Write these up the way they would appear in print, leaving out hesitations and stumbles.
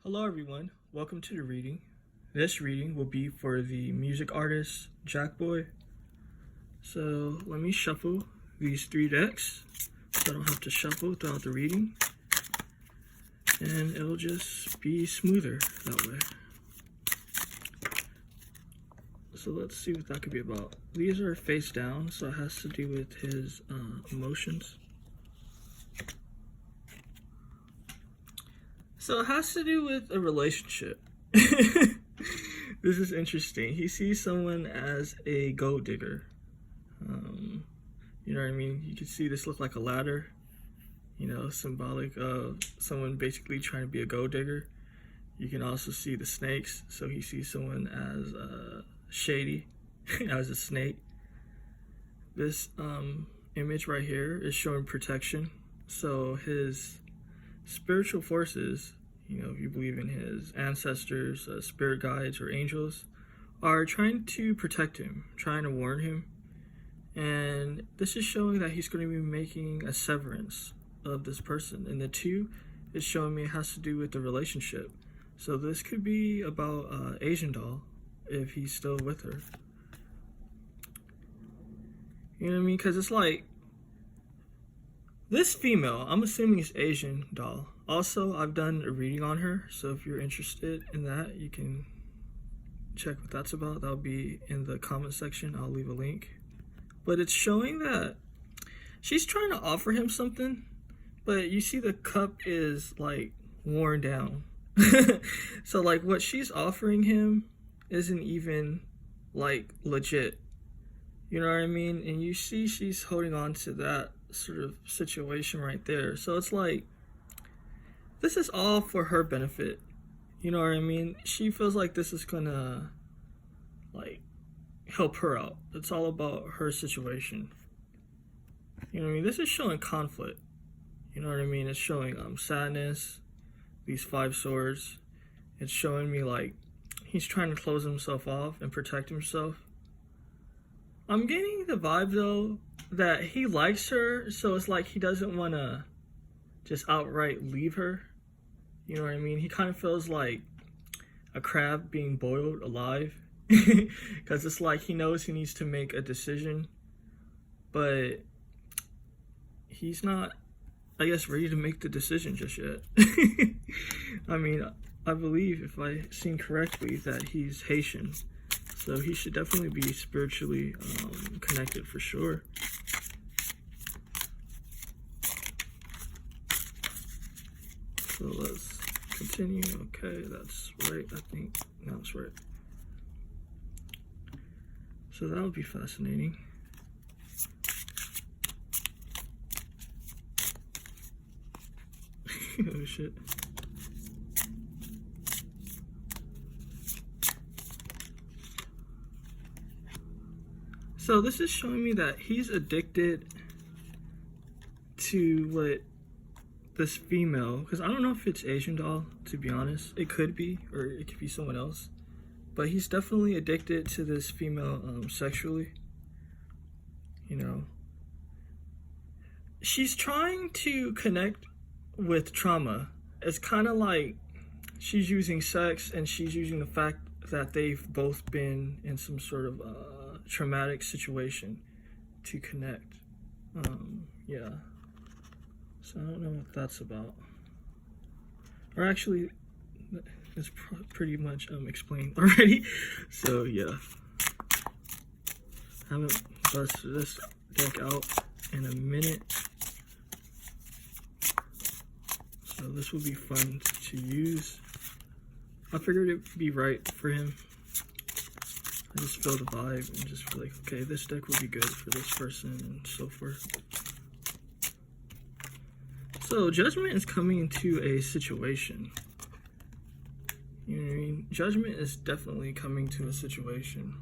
Hello everyone, welcome to the reading. This reading will be for the music artist Jackboy. So let me shuffle these 3 decks so I don't have to shuffle throughout the reading. And it'll just be smoother that way. So let's see what that could be about. These are face down, so it has to do with his emotions. So it has to do with a relationship. This is interesting. He sees someone as a gold digger. You know what I mean? You can see this look like a ladder, you know, symbolic of someone basically trying to be a gold digger. You can also see the snakes. So he sees someone as shady, as a snake. This image right here is showing protection. So his spiritual forces, you know, if you believe in his ancestors, spirit guides, or angels, are trying to protect him, trying to warn him. And this is showing that he's going to be making a severance of this person. And the 2 is showing me it has to do with the relationship. So this could be about Asian doll, if he's still with her. You know what I mean? Because it's like, this female, I'm assuming it's Asian doll. Also, I've done a reading on her, so if you're interested in that, you can check what that's about. That'll be in the comment section. I'll leave a link. But it's showing that she's trying to offer him something, but you see the cup is like worn down. So like what she's offering him isn't even like legit. You know what I mean? And you see she's holding on to that sort of situation right there. So it's like, this is all for her benefit. You know what I mean? She feels like this is gonna like help her out. It's all about her situation. You know what I mean? This is showing conflict. You know what I mean? It's showing sadness, these 5 swords. It's showing me like he's trying to close himself off and protect himself. I'm getting the vibe though that he likes her, so it's like he doesn't want to just outright leave her. You know what I mean? He kind of feels like a crab being boiled alive, because it's like he knows he needs to make a decision, but he's not, I guess, ready to make the decision just yet. I mean, I believe, if I seen correctly, that he's Haitian. So he should definitely be spiritually connected for sure. So let's continue. Okay, that's right. I think that's right. So that would be fascinating. Oh shit. So this is showing me that he's addicted to what this female, because I don't know if it's Asian doll, to be honest. It could be, or it could be someone else. But he's definitely addicted to this female sexually. You know. She's trying to connect with trauma. It's kind of like she's using sex, and she's using the fact that they've both been in some sort of traumatic situation to connect. Yeah. So I don't know what that's about. Or actually, it's pretty much explained already. So yeah. I haven't busted this deck out in a minute. So this will be fun to use. I figured it'd be right for him. I just feel the vibe and just feel like, okay, this deck would be good for this person and so forth. So judgment is coming into a situation. You know what I mean? Judgment is definitely coming to a situation.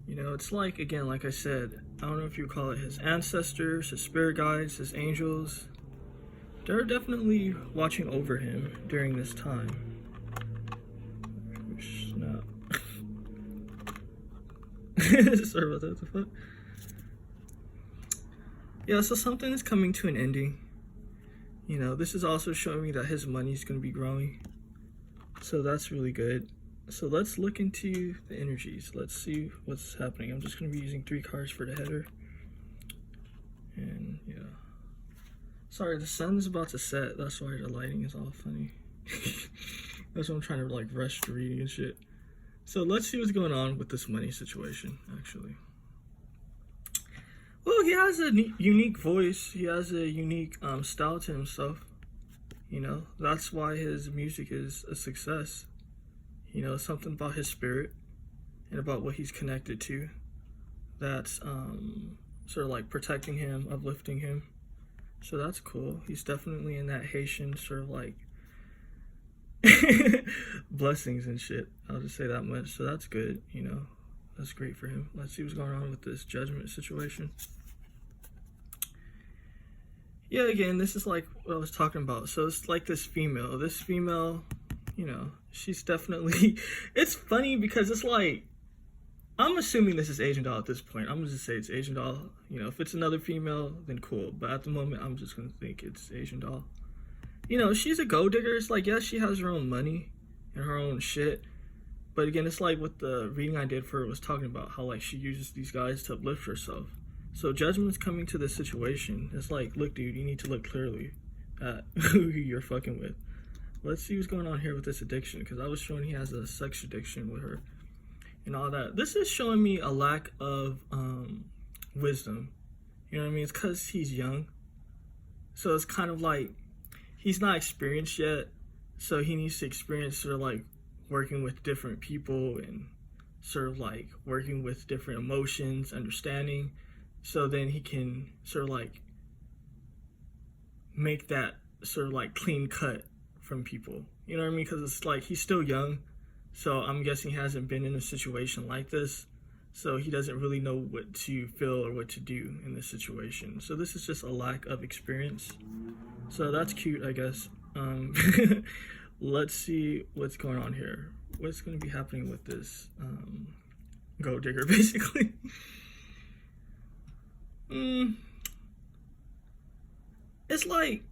You know, it's like, again, like I said, I don't know if you call it his ancestors, his spirit guides, his angels. They're definitely watching over him during this time. Snap. Sorry about that. What the fuck? Yeah, so something is coming to an ending. You know, this is also showing me that his money's going to be growing. So that's really good. So let's look into the energies. Let's see what's happening. I'm just going to be using 3 cards for the header. And yeah. Sorry, the sun's about to set. That's why the lighting is all funny. That's why I'm trying to like rush the reading and shit. So let's see what's going on with this money situation, actually. Well, he has a unique voice. He has a unique style to himself. You know, that's why his music is a success. You know, something about his spirit and about what he's connected to that's sort of like protecting him, uplifting him. So that's cool. He's definitely in that Haitian sort of like blessings and shit. I'll just say that much. So that's good, you know. That's great for him. Let's see what's going on with this judgment situation. Yeah, again, this is like what I was talking about. So it's like this female. This female, you know, she's definitely... It's funny because it's like... I'm assuming this is Asian doll at this point. I'm going to just say it's Asian doll. You know, if it's another female, then cool. But at the moment, I'm just going to think it's Asian doll. You know, she's a gold digger. It's like, yes, she has her own money and her own shit. But again, it's like what the reading I did for her was talking about. How, like, she uses these guys to uplift herself. So judgment's coming to this situation. It's like, look, dude, you need to look clearly at who you're fucking with. Let's see what's going on here with this addiction. Because I was showing he has a sex addiction with her. And all that. This is showing me a lack of wisdom. You know what I mean? It's because he's young. So it's kind of like he's not experienced yet. So he needs to experience sort of like working with different people and sort of like working with different emotions, understanding. So then he can sort of like make that sort of like clean cut from people. You know what I mean? Because it's like he's still young. So I'm guessing he hasn't been in a situation like this. So he doesn't really know what to feel or what to do in this situation. So this is just a lack of experience. So that's cute, I guess. Let's see what's going on here. What's going to be happening with this gold digger, basically. It's like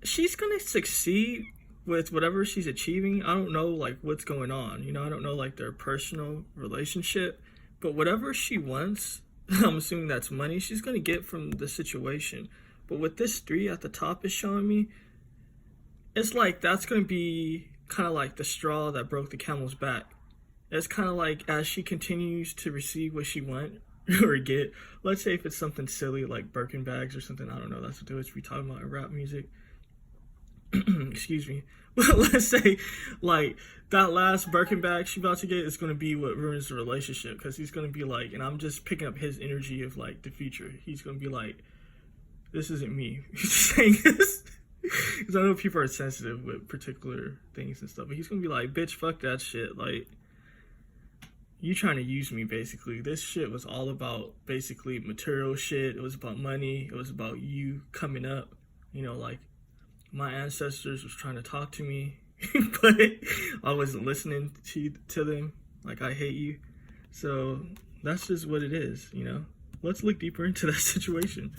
she's going to succeed with whatever she's achieving. I don't know like what's going on, you know. I don't know like their personal relationship, but whatever she wants, I'm assuming that's money, she's gonna get from the situation. But with this 3 at the top is showing me, it's like that's gonna be kind of like the straw that broke the camel's back. It's kind of like as she continues to receive what she wants or get, let's say if it's something silly like Birkin bags or something, I don't know, that's what they would be talking about in rap music. Excuse me. But let's say like that last Birkin bag she about to get is going to be what ruins the relationship, because he's going to be like, and I'm just picking up his energy of like the future, he's going to be like, this isn't me. He's saying this because I know people are sensitive with particular things and stuff, but he's going to be like, bitch, fuck that shit, like you trying to use me basically. This shit was all about basically material shit. It was about money. It was about you coming up, you know, like my ancestors was trying to talk to me, but I wasn't listening to them. Like, I hate you. So that's just what it is, you know. Let's look deeper into that situation.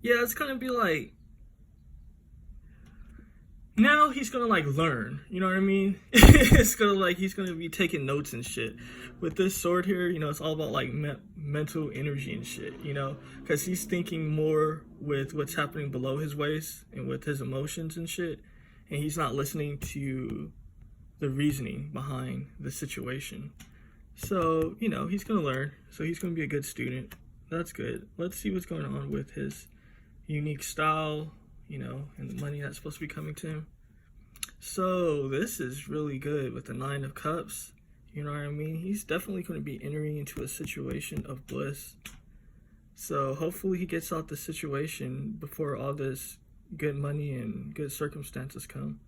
Yeah, it's gonna be like, now he's gonna like learn, you know what I mean? It's gonna like, he's gonna be taking notes and shit. With this sword here, you know, it's all about like mental energy and shit, you know, because he's thinking more with what's happening below his waist and with his emotions and shit, and he's not listening to the reasoning behind the situation. So, you know, he's gonna learn, so he's gonna be a good student. That's good. Let's see what's going on with his unique style, you know, and the money that's supposed to be coming to him. So this is really good with the 9 of Cups. You know what I mean? He's definitely going to be entering into a situation of bliss. So hopefully he gets out the situation before all this good money and good circumstances come.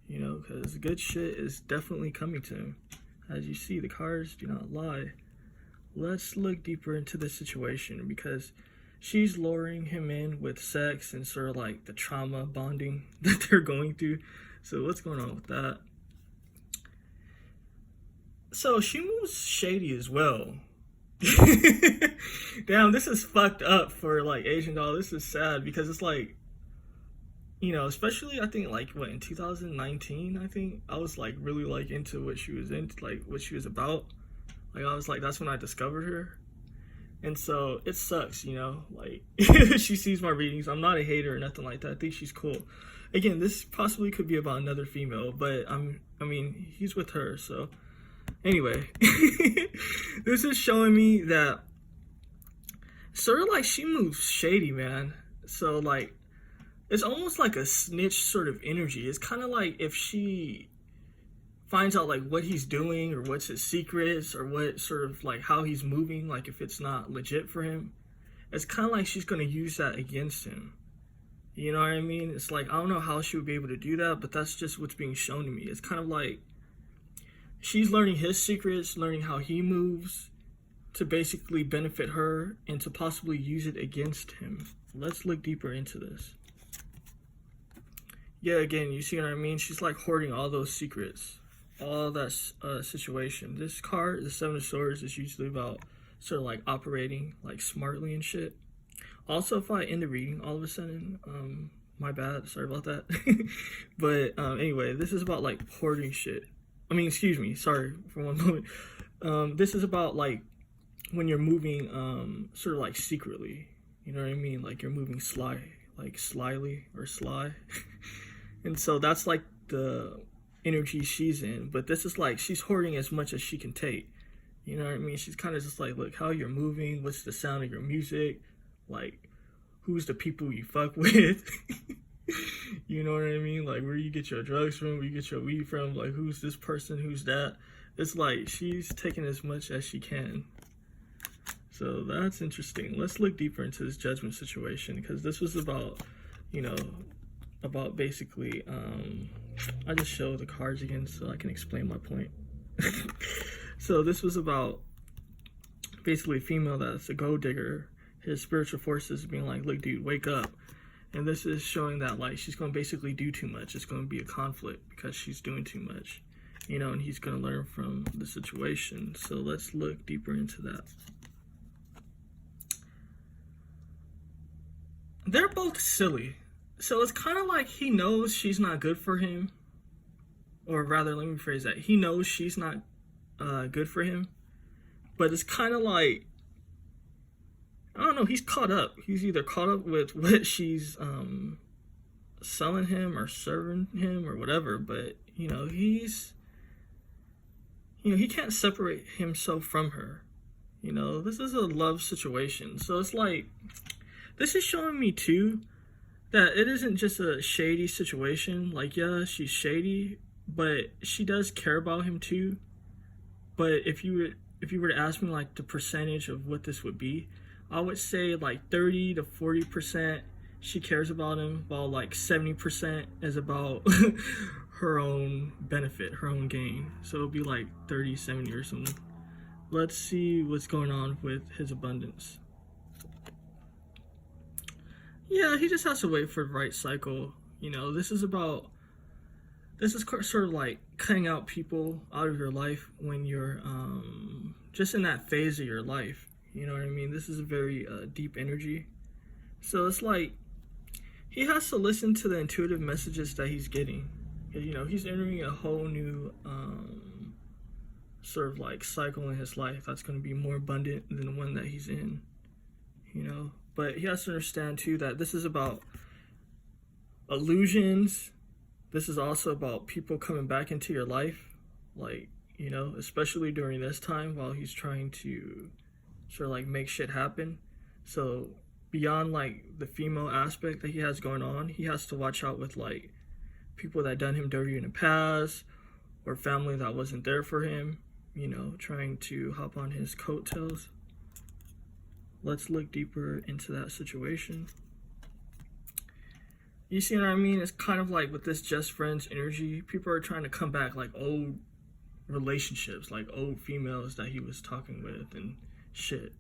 You know, because good shit is definitely coming to him. As you see, the cards do not lie. Let's look deeper into this situation, because she's luring him in with sex and sort of like the trauma bonding that they're going through. So what's going on with that? So she moves shady as well. Damn, this is fucked up for like Asian doll. This is sad because it's like, especially I think like what in 2019, I think I was like really like into what she was into, like what she was about. Like I was like, that's when I discovered her. And so it sucks, like she sees my readings. I'm not a hater or nothing like that. I think she's cool. Again, this possibly could be about another female, but I mean, he's with her, so anyway. This is showing me that sort of like she moves shady, man. So like it's almost like a snitch sort of energy. It's kind of like if she finds out like what he's doing or what's his secrets or what sort of like how he's moving, like if it's not legit for him, it's kind of like she's going to use that against him. You know what I mean? It's like, I don't know how she would be able to do that, but that's just what's being shown to me. It's kind of like she's learning his secrets, learning how he moves to basically benefit her and to possibly use it against him. Let's look deeper into this. Yeah, again, you see what I mean? She's like hoarding all those secrets, all that situation. This card, the Seven of Swords, is usually about sort of like operating like smartly and shit. Also, if I end the reading all of a sudden, my bad, sorry about that. But anyway, this is about like hoarding shit. I mean, excuse me, sorry for one moment. This is about like when you're moving sort of like secretly. You know what I mean? Like you're moving slyly or sly. And so that's like the energy she's in. But this is like she's hoarding as much as she can take. You know what I mean? She's kind of just like, look, how you're moving, what's the sound of your music, like who's the people you fuck with. You know what I mean? Like where you get your drugs from, where you get your weed from, like who's this person, who's that. It's like she's taking as much as she can. So that's interesting. Let's look deeper into this judgment situation, because this was about, about basically, I just show the cards again so I can explain my point. So this was about basically a female that's a gold digger. His spiritual forces being like, look, dude, wake up. And this is showing that like she's going to basically do too much. It's going to be a conflict because she's doing too much, and he's going to learn from the situation. So let's look deeper into that. They're both silly. So it's kind of like he knows she's not good for him. Or rather, let me phrase that. He knows she's not good for him. But it's kind of like, I don't know, he's caught up. He's either caught up with what she's selling him or serving him or whatever. But, he's, he can't separate himself from her. This is a love situation. So it's like, this is showing me too that it isn't just a shady situation. Like, yeah, she's shady, but she does care about him too. But if you were to ask me like the percentage of what this would be, I would say like 30 to 40% she cares about him, while like 70% is about her own benefit, her own gain. So it'll be like 30, 70 or something. Let's see what's going on with his abundance. Yeah, he just has to wait for the right cycle. This is sort of like cutting out people out of your life when you're just in that phase of your life. You know what I mean? This is a very deep energy. So it's like he has to listen to the intuitive messages that he's getting. He's entering a whole new sort of like cycle in his life that's going to be more abundant than the one that he's in. But he has to understand too that this is about illusions. This is also about people coming back into your life, like, especially during this time while he's trying to sort of like make shit happen. So beyond like the female aspect that he has going on, he has to watch out with like people that done him dirty in the past, or family that wasn't there for him, trying to hop on his coattails. Let's look deeper into that situation. You see what I mean? It's kind of like with this just friends energy, people are trying to come back, like old relationships, like old females that he was talking with and shit.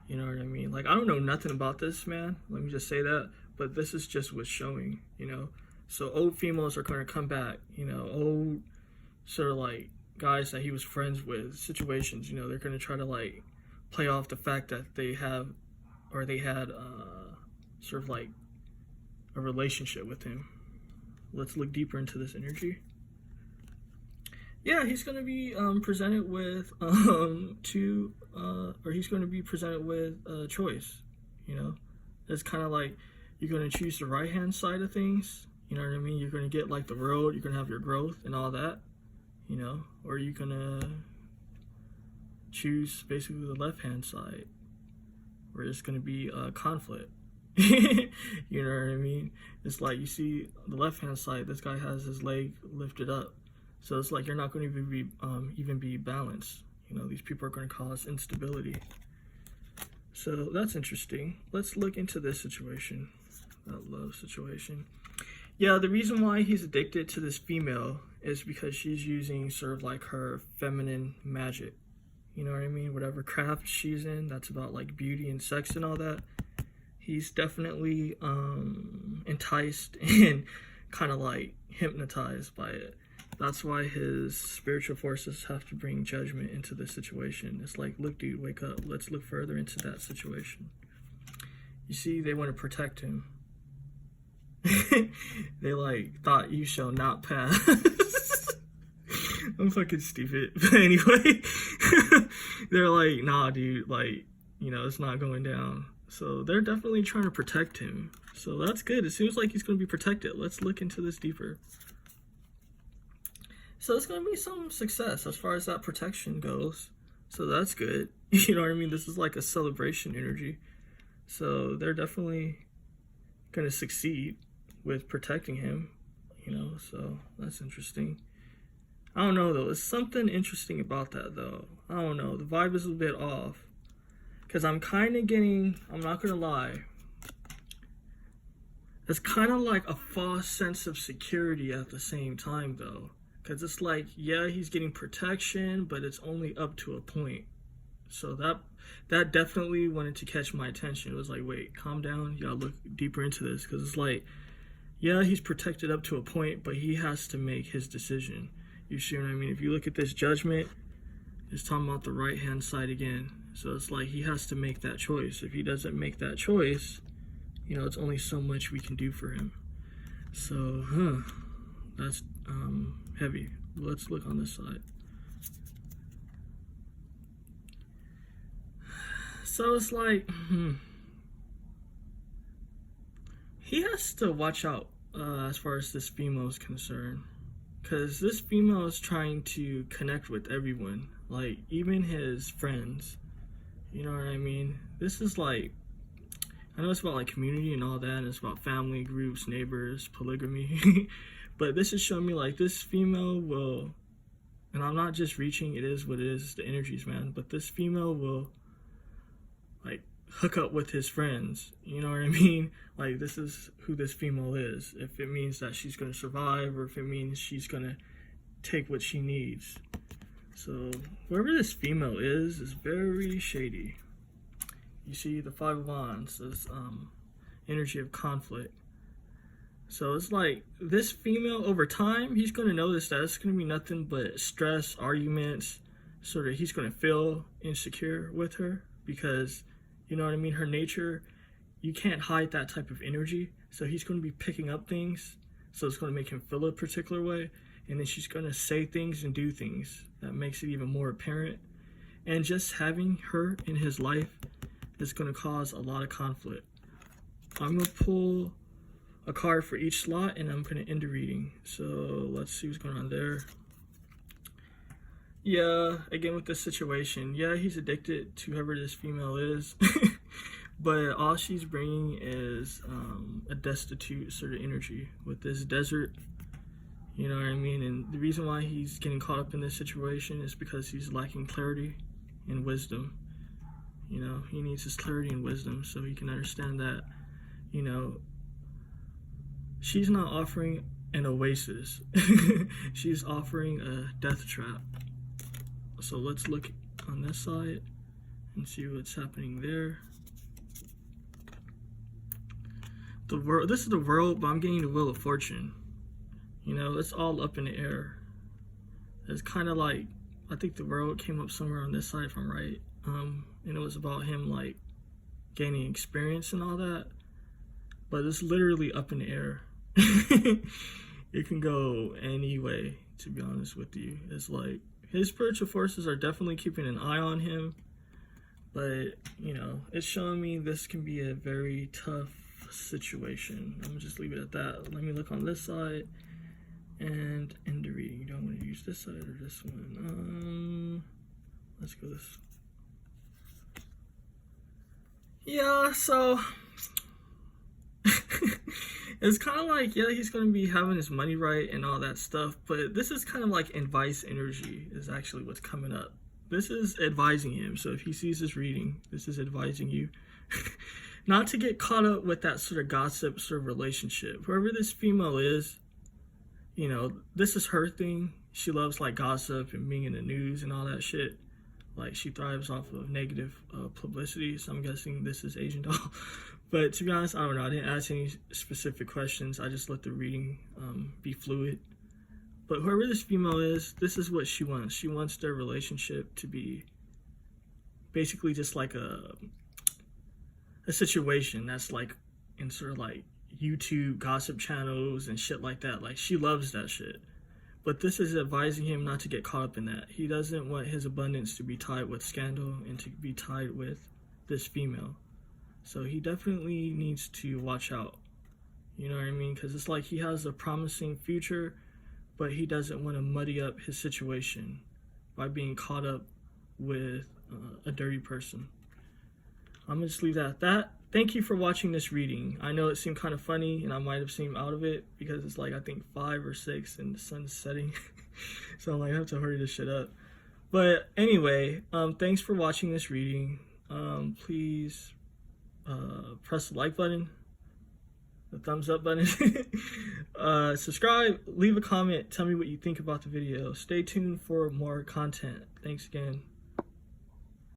You know what I mean? Like, I don't know nothing about this, man. Let me just say that. But this is just what's showing, So old females are going to come back, old sort of like guys that he was friends with, situations, they're going to try to like play off the fact that they had sort of like a relationship with him. Let's look deeper into this energy. Yeah, he's going to be presented with he's going to be presented with a choice. You know, it's kind of like you're going to choose the right hand side of things. You know what I mean? You're going to get like the road. You're going to have your growth and all that. You know, or you're going to choose basically the left hand side, where it's going to be conflict. You know what I mean? It's like you see the left hand side, this guy has his leg lifted up, so it's like you're not going to even be balanced. You know, these people are going to cause instability. So that's interesting. Let's look into this situation, that love situation. Yeah, the reason why he's addicted to this female is because she's using sort of like her feminine magic. You know what I mean? Whatever craft she's in, that's about like beauty and sex and all that. He's definitely enticed and kind of like hypnotized by it. That's why his spiritual forces have to bring judgment into this situation. It's like, look, dude, wake up. Let's look further into that situation. You see, they want to protect him. They like, thought you shall not pass. I'm fucking stupid. But anyway, they're like, nah, dude, like, you know, it's not going down. So they're definitely trying to protect him. So that's good. It seems like he's going to be protected. Let's look into this deeper. So it's going to be some success as far as that protection goes. So that's good. You know what I mean? This is like a celebration energy. So they're definitely going to succeed with protecting him, you know, so that's interesting. I don't know, though. There's something interesting about that, though. I don't know. The vibe is a bit off. Because I'm kind of getting, I'm not going to lie, it's kind of like a false sense of security at the same time, though. Because it's like, yeah, he's getting protection, but it's only up to a point. So that definitely wanted to catch my attention. It was like, wait, calm down. You gotta look deeper into this. Because it's like, yeah, he's protected up to a point, but he has to make his decision. You see what I mean? If you look at this judgment, it's talking about the right-hand side again. So it's like he has to make that choice. If he doesn't make that choice, you know, it's only so much we can do for him. So, that's heavy. Let's look on this side. So it's like, he has to watch out as far as this female is concerned. Because this female is trying to connect with everyone, like even his friends. You know what I mean? This is like, I know it's about like community and all that, and it's about family, groups, neighbors, polygamy. But this is showing me like this female will, and I'm not just reaching, it is what it is, the energies, man. But this female will like hook up with his friends. You know what I mean? Like, this is who this female is. If it means that she's going to survive, or if it means she's going to take what she needs. So whoever this female is very shady. You see the Five of Wands, this energy of conflict. So it's like this female, over time, he's going to notice that it's going to be nothing but stress, arguments. Sort of, he's going to feel insecure with her because, you know what I mean, her nature, you can't hide that type of energy. So he's going to be picking up things. So it's going to make him feel a particular way. And then she's going to say things and do things that makes it even more apparent. And just having her in his life is going to cause a lot of conflict. I'm going to pull a card for each slot, and I'm going to end the reading. So let's see what's going on there. Yeah, again with this situation, yeah, he's addicted to whoever this female is. But all she's bringing is a destitute sort of energy with this desert. You know what I mean? And the reason why he's getting caught up in this situation is because he's lacking clarity and wisdom. You know, he needs his clarity and wisdom so he can understand that, you know, she's not offering an oasis. She's offering a death trap. So let's look on this side and see what's happening there. The world, this is the world, but I'm getting the Wheel of Fortune. You know, it's all up in the air. It's kind of like, I think the world came up somewhere on this side if I'm right. and it was about him like gaining experience and all that, but it's literally up in the air. It can go any way, to be honest with you. It's like his spiritual forces are definitely keeping an eye on him, but you know, it's showing me this can be a very tough situation. I'm gonna just leave it at that. Let me look on this side and end the reading. Do I want to use this side or this one? Let's go this. Yeah, so it's kind of like, yeah, he's going to be having his money right and all that stuff, but this is kind of like advice energy is actually what's coming up. This is advising him. So if he sees this reading, this is advising you not to get caught up with that sort of gossip sort of relationship. Whoever this female is, you know, this is her thing. She loves like gossip and being in the news and all that shit. Like she thrives off of negative publicity. So I'm guessing this is Asian doll. But to be honest, I don't know. I didn't ask any specific questions. I just let the reading be fluid. But whoever this female is, this is what she wants. She wants their relationship to be basically just like a situation that's like in sort of like YouTube gossip channels and shit like that. Like she loves that shit. But this is advising him not to get caught up in that. He doesn't want his abundance to be tied with scandal and to be tied with this female. So he definitely needs to watch out. You know what I mean? Because it's like he has a promising future, but he doesn't want to muddy up his situation by being caught up with a dirty person. I'm going to just leave that at that. Thank you for watching this reading. I know it seemed kind of funny and I might have seemed out of it because it's like I think 5 or 6 and the sun's setting. So I'm like, I have to hurry this shit up. But anyway, thanks for watching this reading. Please press the like button, the thumbs up button, subscribe, leave a comment, tell me what you think about the video. Stay tuned for more content. Thanks again.